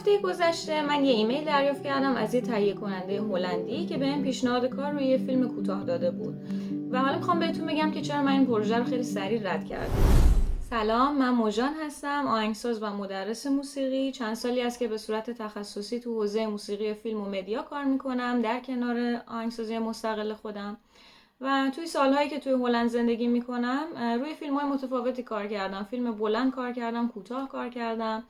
هفته گذشته من یه ایمیل دریافت کردم از یه تهیه کننده هلندی که بهم پیشنهاد کار روی یه فیلم کوتاه داده بود و حالا میخوام بهتون بگم که چرا من این پروژه رو خیلی سریع رد کردم. سلام، من موژان هستم، آهنگساز و مدرس موسیقی. چند سالی است که به صورت تخصصی تو حوزه موسیقی فیلم و مدیا کار میکنم در کنار آهنگسازی مستقل خودم. و توی سالهایی که توی هلند زندگی میکنم روی فیلم‌های متفاوتی کار کردم. فیلم بلند کار کردم، کوتاه کار کردم،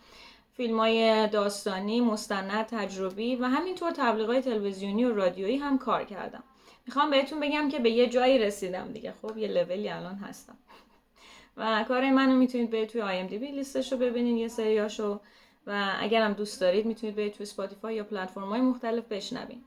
فیلم‌های داستانی، مستند، تجربی و همینطور تبلیغات تلویزیونی و رادیویی هم کار کردم. میخوام بهتون بگم که به یه جایی رسیدم دیگه. خب یه لولی الان هستم. و کار منو میتونید برید توی IMDb لیستشو ببینید، یه سریاشو، و اگرم دوست دارید میتونید برید توی اسپاتیفای یا پلتفرم‌های مختلف بشنوید.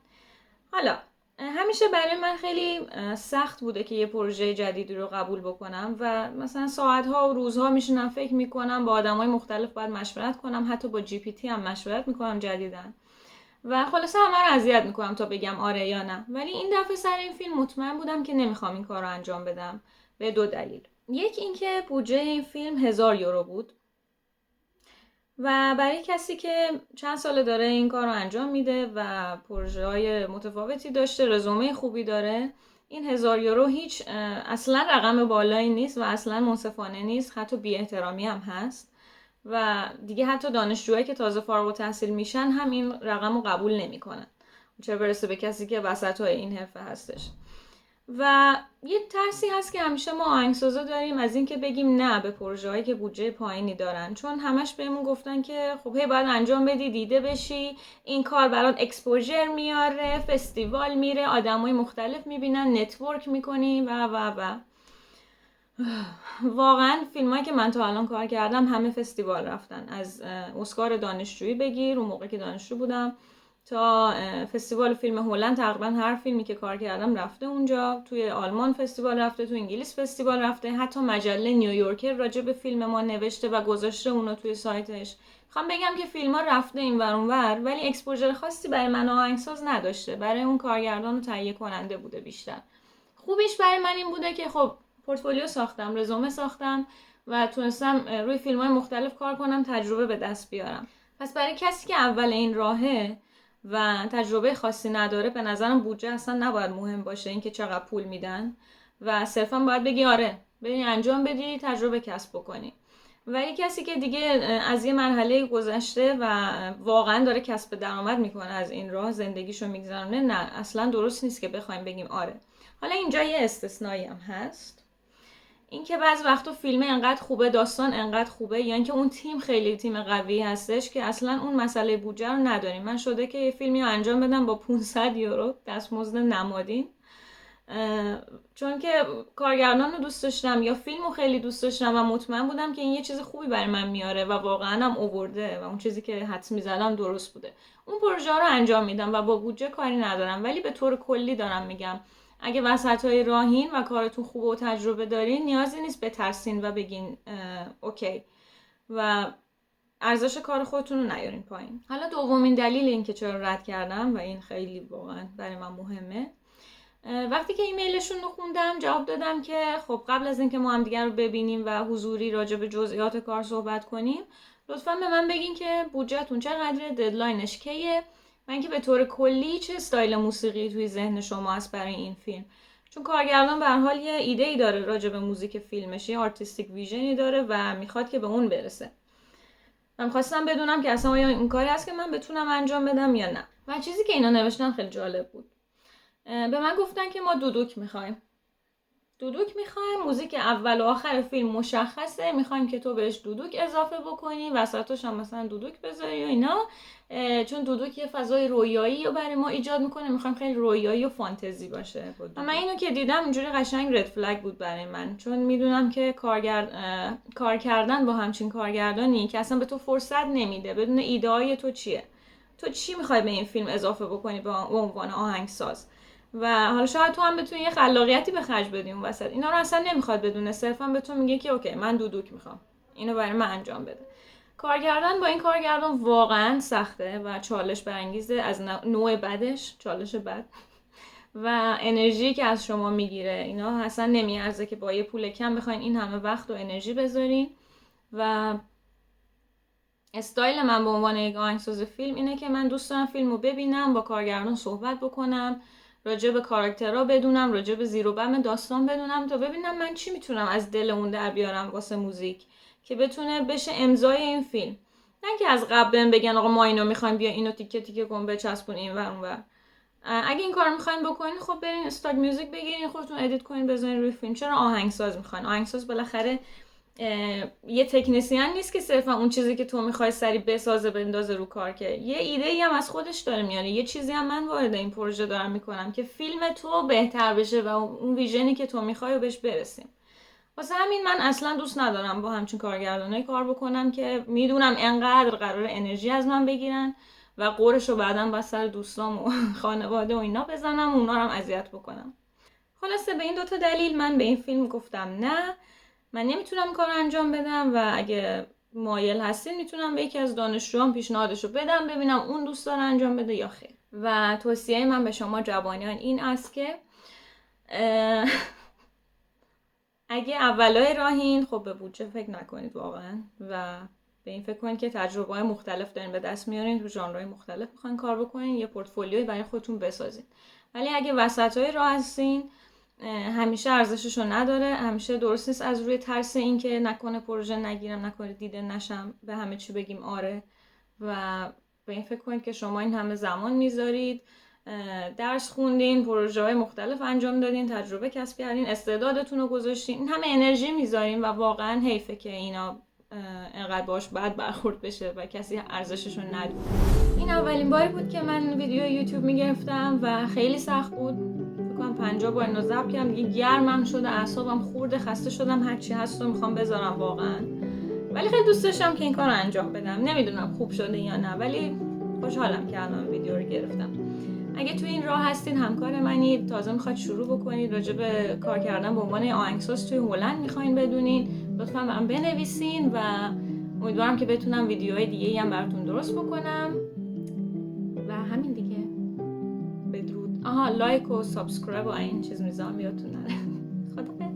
حالا همیشه برای من خیلی سخت بوده که یه پروژه جدیدی رو قبول بکنم و مثلا ساعت‌ها و روزها میشینم فکر میکنم، با آدمای مختلف باید مشورت کنم، حتی با GPT هم مشورت میکنم جدیداً و خلاصه همه رو اذیت میکنم تا بگم آره یا نه. ولی این دفعه سر این فیلم مطمئن بودم که نمیخوام این کار رو انجام بدم به دو دلیل. یک اینکه بودجه این فیلم 1000 یورو بود و برای کسی که چند ساله داره این کار رو انجام میده و پروژه‌های متفاوتی داشته، رزومه خوبی داره، این 1000 یورو هیچ اصلا رقم بالایی نیست و اصلا منصفانه نیست، حتی بی احترامی هم هست و دیگه حتی دانشجوهایی که تازه فارغ التحصیل میشن هم این رقم رو قبول نمیکنن، چه برسه به کسی که وسطای این حرفه هستش. و یه ترسی هست که همیشه ما آهنگسازا داریم از این که بگیم نه به پروژه‌هایی که بودجه پایینی دارن، چون همش بهمون گفتن که خب هی باید انجام بدی، دیده بشی، این کار برات اکسپوژر میاره، فستیوال میره، آدمای مختلف میبینن، نتورک میکنی و واقعا فیلمایی که من تا الان کار کردم همه فستیوال رفتن، از اسکار دانشجویی بگیر اون موقع که دانشجو بودم تا فستیوال فیلم هلند، تقریبا هر فیلمی که کار کردم رفته اونجا. توی آلمان فستیوال رفته، توی انگلیس فستیوال رفته، حتی مجله نیویورکر راجع به فیلم ما نوشته و گذاشته اونو توی سایتش. میخوام بگم که فیلم ها رفته این ور اون ور، ولی اکسپوژر خاصی برای من آهنگساز نداشته، برای اون کارگردان و تهیه کننده بوده بیشتر. خوبیش برای من این بوده که خب پورتفولیو ساختم، رزومه ساختم و تونستم روی فیلم‌های مختلف کار کنم، تجربه به دست بیارم. پس برای کسی که اول این راهه و تجربه خاصی نداره، به نظرم بودجه اصلا نباید مهم باشه، اینکه چقدر پول میدن، و صرفا باید بگی آره بری انجام بدی، تجربه کسب بکنی. ولی کسی که دیگه از یه مرحله گذشته و واقعا داره کسب درآمد میکنه از این راه، زندگیشو میگذرونه، نه اصلا درست نیست که بخوایم بگیم آره. حالا اینجا یه استثنایی هم هست، اینکه بعضی وقتا فیلم انقدر خوبه، داستان انقدر خوبه، یا اینکه اون تیم خیلی تیم قوی هستش که اصلا اون مسئله بودجه رو نداریم. من شده که یه فیلمی رو انجام بدم با 500 یورو دستمزد نمادین، چون که کارگردان رو دوست داشتم یا فیلم رو خیلی دوست داشتم و مطمئن بودم که این یه چیز خوبی برای من میاره و واقعا هم آورده و اون چیزی که حدس میزدم درست بوده. اون پروژه رو انجام میدم و با بودجه کاری ندارم. ولی به طور کلی دارم میگم اگه وسطای راهین و کارتون خوبه و تجربه دارین، نیازی نیست بترسین و بگین اوکی و ارزش کار خودتون رو نیارین پایین. حالا دومین دلیل این که چرا رد کردم و این خیلی واقعا برای من مهمه، وقتی که ایمیلشون رو خوندم جواب دادم که خب قبل از اینکه ما هم دیگر رو ببینیم و حضوری راجع به جزئیات کار صحبت کنیم، لطفاً به من بگین که بودجهتون چقدره، ددلاینش کیه و اینکه به طور کلی چه استایل موسیقی توی ذهن شما هست برای این فیلم. چون کارگردان به هر حال یه ایده‌ای داره راجع به موزیک فیلمش، یه آرتیستیک ویژنی داره و میخواد که به اون برسه. من خواستم بدونم که اصلا آیا این کاری هست که من بتونم انجام بدم یا نه. و چیزی که اینا نوشتن خیلی جالب بود. به من گفتن که ما دودوک میخوایم، موزیک اول و آخر فیلم مشخصه، میخوایم که تو بهش دودوک اضافه بکنی، وسطش هم مثلا دودوک بذاری و اینا، چون دودوک یه فضای رویایی رو برای ما ایجاد میکنه، میخوایم خیلی رویایی و فانتزی باشه. و من اینو که دیدم اینجوری قشنگ رد فلگ بود برای من، چون میدونم که کار کردن با همچین کارگردانی که اصلا به تو فرصت نمیده بدون ایده های تو چیه، تو چی میخوای به این فیلم اضافه بکنی به عنوان آهنگساز، و حالا شاید تو هم بتونی یه خلاقیتی به خرج بدی اون وسط. اینا رو اصلا نمیخواد بدونه، صرفا به تو میگه که اوکی من دودوک میخوام، اینو برای من انجام بده. کارگردان با این کارگردان واقعا سخته و چالش برانگیزه، از نوع بدش، چالش بد و انرژی که از شما میگیره. اینا اصلا نمیارزه که با یه پول کم بخواین این همه وقت و انرژی بذارین و استایل من به عنوان یک آهنگساز فیلم اینه که من دوست دارم فیلمو ببینم، با کارگردان صحبت بکنم، راجع به کاراکترها بدونم، راجع به زیر و بم داستان بدونم تا ببینم من چی میتونم از دل اون در بیارم واسه موزیک که بتونه بشه امضای این فیلم. نه که از قبل بگن آقا ما اینو میخوایم، بیا اینو تیکه تیکه کن بچسبون این و اون. اگه این کار میخواین بکنین خب برین استاک میوزیک بگیرین، خودتون ادیت کنین بزنین روی فیلم. چرا آهنگساز میخواین؟ آهنگساز بالاخره یه تکنسین نیست که صرفا اون چیزی که تو میخوای سری بسازه بندازه رو کار، که یه ایده ای هم از خودش داره میاره. یه چیزی هم من وارد این پروژه دارم میکنم که فیلم تو بهتر بشه و اون ویژنی که تو میخوای و بهش برسیم. واسه همین من اصلا دوست ندارم با همچین کارگردانای کار بکنم که میدونم انقدر قرار انرژی از من بگیرن و قورشو بعداً با سر دوستام و خانواده و اینا بزنم، اونا رو هم اذیت بکنم. خلاصه به این دوتا دلیل من به این فیلم گفتم نه، من نمیتونم کار انجام بدم و اگه مایل هستین میتونم به یکی از دانشجوام پیشنهادشو بدم ببینم اون دوست داره انجام بده یا خیر. و توصیه من به شما جوانان این است که اگه اولای راهین خب به بودجه فکر نکنید واقعا و به این فکر کنید که تجربه‌های مختلف دارین به دست میارین، تو ژانرهای مختلف میخواین کار بکنین، یه پورتفولیوی برای خودتون بسازین. ولی اگه وسطای راه هستین همیشه ارزششو نداره، همیشه درست نیست از روی ترس این که نکنه پروژه نگیرم، نکنه دیده نشم به همه چی بگیم آره، و به این فکر کنید که شما این همه زمان میذارید، درس خوندین، پروژه های مختلف انجام دادین، تجربه کسب کردین، استعدادتون رو گذاشتین، این همه انرژی میذارین و واقعا حیفه که اینا انقدر باش بد برخورد بشه و کسی ارزششون ندونه. این اولین باری بود که من ویدیو یوتیوب میگرفتم و خیلی سخت بود. فکر کنم 50 بار اینو ضبط کردم دیگه، گرمم شده، اعصابم خورده، خسته شدم، هر چی هست رو میخوام بذارم واقعا. ولی خیلی دوست داشتم که این کارو انجام بدم. نمیدونم خوب شده یا نه، ولی خوشحالم که الان ویدیو رو گرفتم. اگه توی این راه هستین، همکار منید، تازه میخواد شروع بکنید، راجع به کار کردن به عنوان آهنگساز توی هلند میخواین بدونین، لطفاً برام بنویسین و امیدوارم که بتونم ویدیوهای دیگه‌ای هم براتون درست بکنم. و همین دیگه. بدرود. لایک و سابسکرایب و این چیز میذارم یادتون نره. خدا